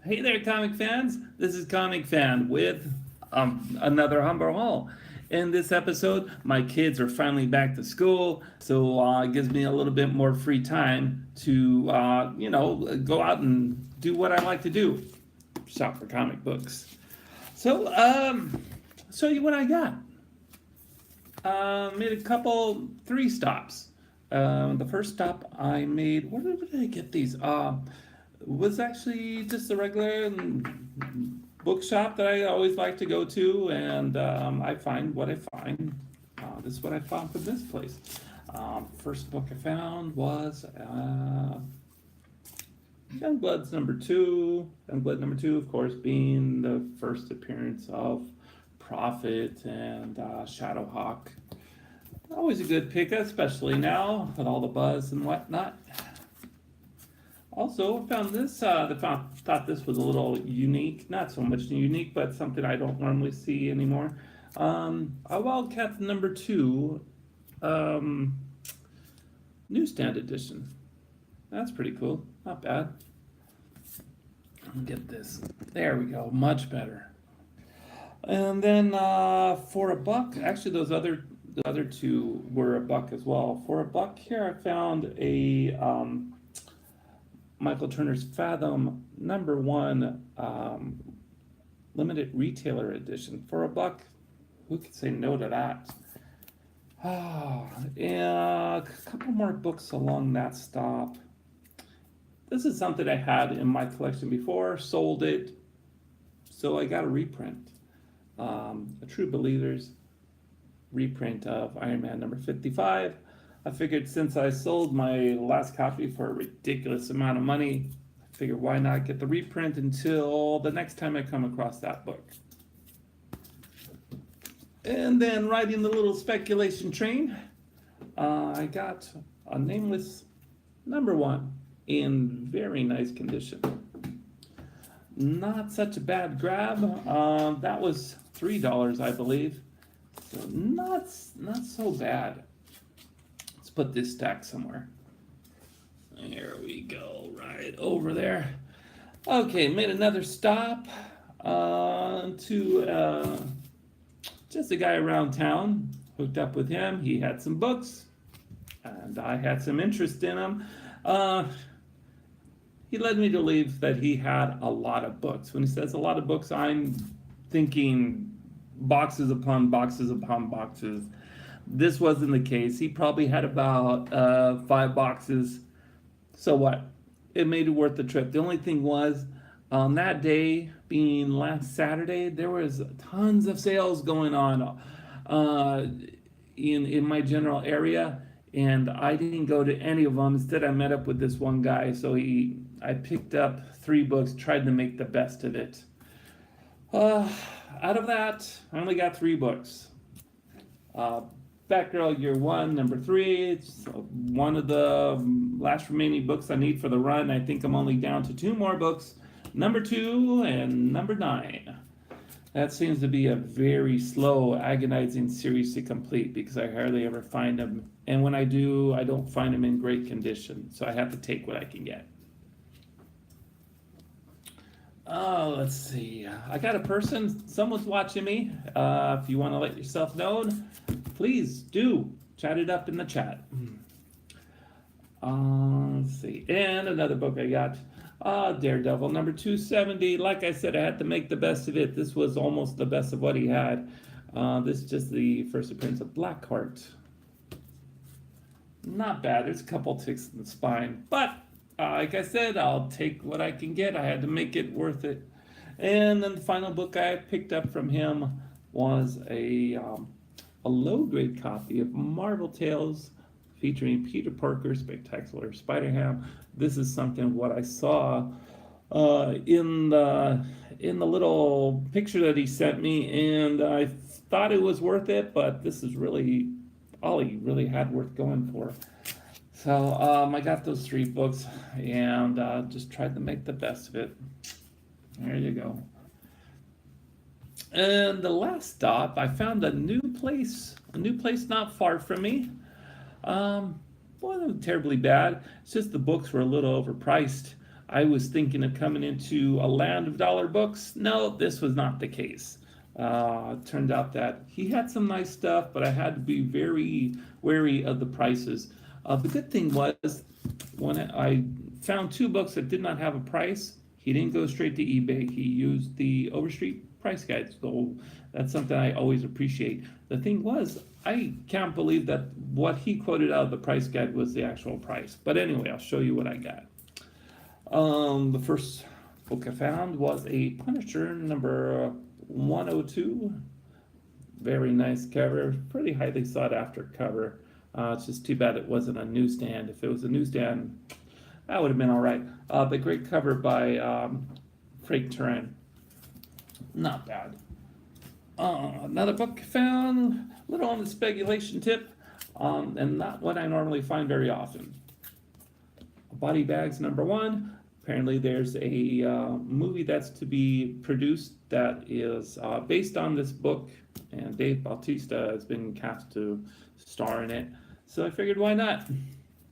Hey there, comic fans. This is Comic Fan with another Humber Haul. In this episode, my kids are finally back to school, so it gives me a little bit more free time to, go out and do what I like to do, shop for comic books. So, show you what I got. Made a couple, three stops. The first stop I made, where did I get these? Was actually just a regular bookshop that I always like to go to, and I find what I find. This is what I found from this place. First book I found was Youngblood's number two. Youngblood number two, of course, being the first appearance of Prophet and Shadowhawk. Always a good pick, especially now with all the buzz and whatnot. Also, found this. Thought this was a little unique. Not so much unique, but something I don't normally see anymore. A Wildcat number two, um, newsstand edition. That's pretty cool. Not bad. Get this. There we go. Much better. And then for a buck, actually the other two were a buck as well. For a buck here, I found a Michael Turner's Fathom number one limited retailer edition. For a buck, who could say no to that? And a couple more books along that stop. This is something I had in my collection before, sold it, so I got a reprint. A True Believers reprint of Iron Man number 55. I figured since I sold my last copy for a ridiculous amount of money, I figured why not get the reprint until the next time I come across that book. And then riding the little speculation train, I got a Nameless number one in very nice condition. Not such a bad grab. That was $3, I believe. So not so bad. Let's put this stack somewhere. There we go, right over there. Okay, made another stop to just a guy around town. Hooked up with him. He had some books, and I had some interest in them. He led me to believe that he had a lot of books. When he says a lot of books, I'm thinking boxes upon boxes upon boxes. This wasn't the case. He probably had about 5 boxes. So what? It made it worth the trip. The only thing was, on that day, being last Saturday, there was tons of sales going on in my general area, and I didn't go to any of them. Instead, I met up with this one guy, so I picked up 3 books, tried to make the best of it. Out of that, I only got 3 books. Batgirl Year 1, number 3. It's one of the last remaining books I need for the run. I think I'm only down to 2 more books. Number 2 and number 9. That seems to be a very slow, agonizing series to complete because I hardly ever find them. And when I do, I don't find them in great condition. So I have to take what I can get. Oh, let's see. I got a person. Someone's watching me. If you want to let yourself known, please do chat it up in the chat. Let's see. And another book I got. Daredevil number 270. Like I said, I had to make the best of it. This was almost the best of what he had. This is just the first appearance of Blackheart. Not bad. There's a couple ticks in the spine, but like I said, I'll take what I can get. I had to make it worth it. And then the final book I picked up from him was a low-grade copy of Marvel Tales featuring Peter Parker, Spectacular Spider-Ham. This is something what I saw in the little picture that he sent me, and I thought it was worth it, but this is really all he really had worth going for. So I got those 3 books and just tried to make the best of it. There you go. And the last stop, I found a new place not far from me. Wasn't terribly bad. It's just the books were a little overpriced. I was thinking of coming into a land of dollar books. No, this was not the case. It turned out that he had some nice stuff, but I had to be very wary of the prices. The good thing was, when I found two books that did not have a price, he didn't go straight to eBay. He used the Overstreet price guide. So that's something I always appreciate. The thing was, I can't believe that what he quoted out of the price guide was the actual price. But anyway, I'll show you what I got. The first book I found was a Punisher number 102. Very nice cover, pretty highly sought after cover. It's just too bad it wasn't a newsstand. If it was a newsstand, that would have been all right. But great cover by Frank Turan. Not bad. Another book I found, a little on the speculation tip, and not what I normally find very often. Body Bags number 1. Apparently there's a movie that's to be produced that is based on this book, and Dave Bautista has been cast to star in it. So I figured, why not?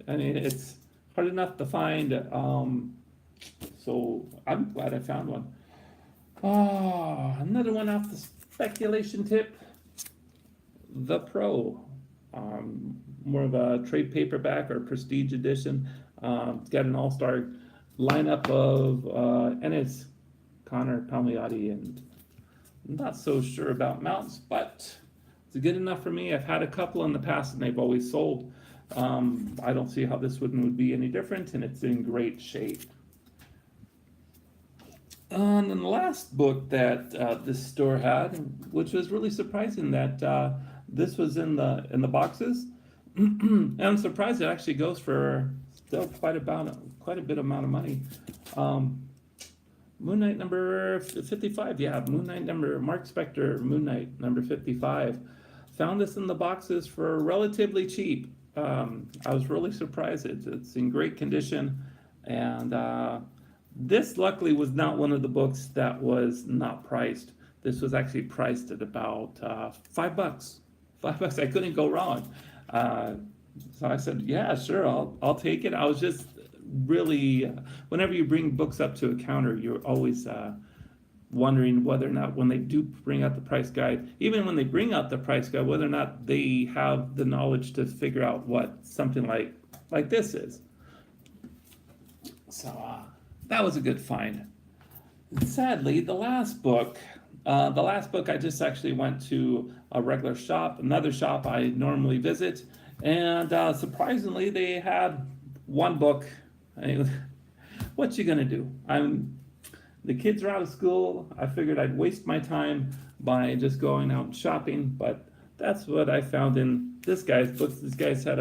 I mean, it's hard enough to find, so I'm glad I found one. Another one off the speculation tip, The Pro. More of a trade paperback or prestige edition. It's got an all-star lineup of, and it's Connor Palmiotti, and I'm not so sure about mounts, but it's good enough for me. I've had a couple in the past and they've always sold. I don't see how this one would be any different, and it's in great shape. And then the last book that this store had, which was really surprising that this was in the boxes, and I'm surprised it actually goes for still quite a bit amount of money. Moon Knight number 55, yeah, Moon Knight number, Mark Spector, Moon Knight number 55. Found this in the boxes for relatively cheap. I was really surprised. It's in great condition, and this luckily was not one of the books that was not priced. This was actually priced at about $5. $5, I couldn't go wrong. So I said, yeah, sure, I'll take it. I was just really, whenever you bring books up to a counter, you're always wondering whether or not, when they do bring out the price guide, even when they bring out the price guide, whether or not they have the knowledge to figure out what something like this is. So that was a good find. Sadly, the last book I just actually went to a regular shop, another shop I normally visit, and surprisingly, they had one book. What you gonna do? The kids are out of school. I figured I'd waste my time by just going out and shopping, but that's what I found in this guy's books. This guy's had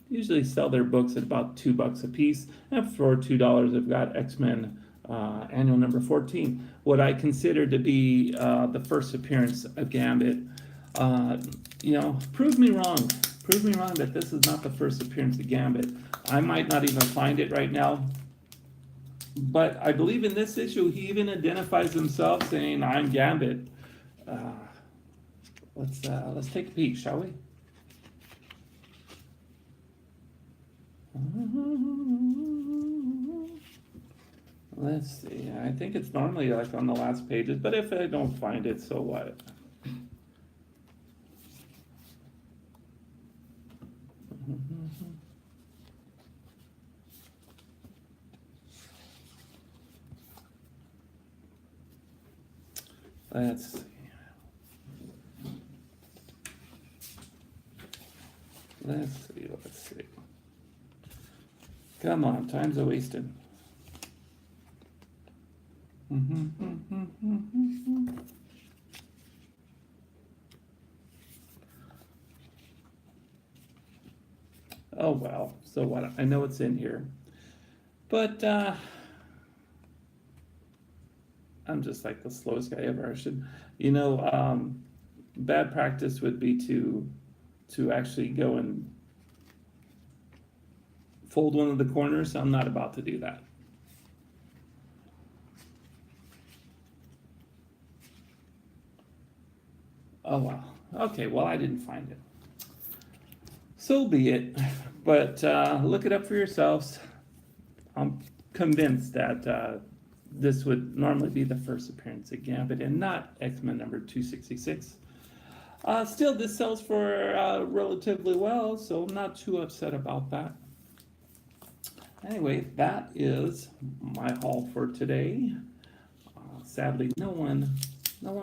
usually sell their books at about $2 a piece, and for $2, they've got X-Men annual number 14, what I consider to be the first appearance of Gambit. Prove me wrong. Prove me wrong that this is not the first appearance of Gambit. I might not even find it right now, but I believe in this issue he even identifies himself saying, "I'm Gambit." Let's take a peek, shall we? Let's see. I think it's normally like on the last pages, but if I don't find it, so what? Let's see. Let's see. Come on, time's a wasted. Oh well, so what? I know it's in here, but I'm just like the slowest guy ever. I should, bad practice would be to actually go and fold one of the corners. I'm not about to do that. Oh wow. Okay, well I didn't find it. So be it. But look it up for yourselves. convinced that this would normally be the first appearance of Gambit and not X-Men number 266. Still, this sells for relatively well, so I'm not too upset about that. Anyway, that is my haul for today. Sadly, no one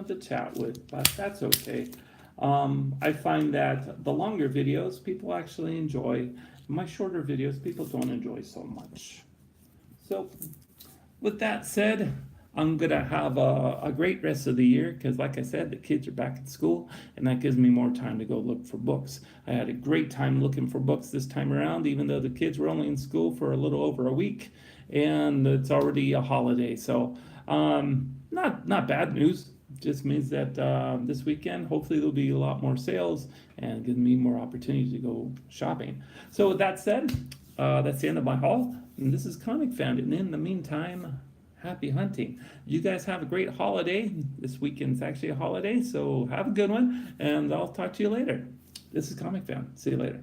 to chat with, but that's okay. I find that the longer videos people actually enjoy. My shorter videos people don't enjoy so much. So, with that said, I'm gonna have a great rest of the year because, like I said, the kids are back at school, and that gives me more time to go look for books. I had a great time looking for books this time around, even though the kids were only in school for a little over a week, and it's already a holiday. So, not bad news. Just means that this weekend, hopefully, there'll be a lot more sales and give me more opportunity to go shopping. So, with that said, that's the end of my haul. And this is Comicfan. And in the meantime, happy hunting. You guys have a great holiday. This weekend's actually a holiday, so have a good one, and I'll talk to you later. This is Comicfan. See you later.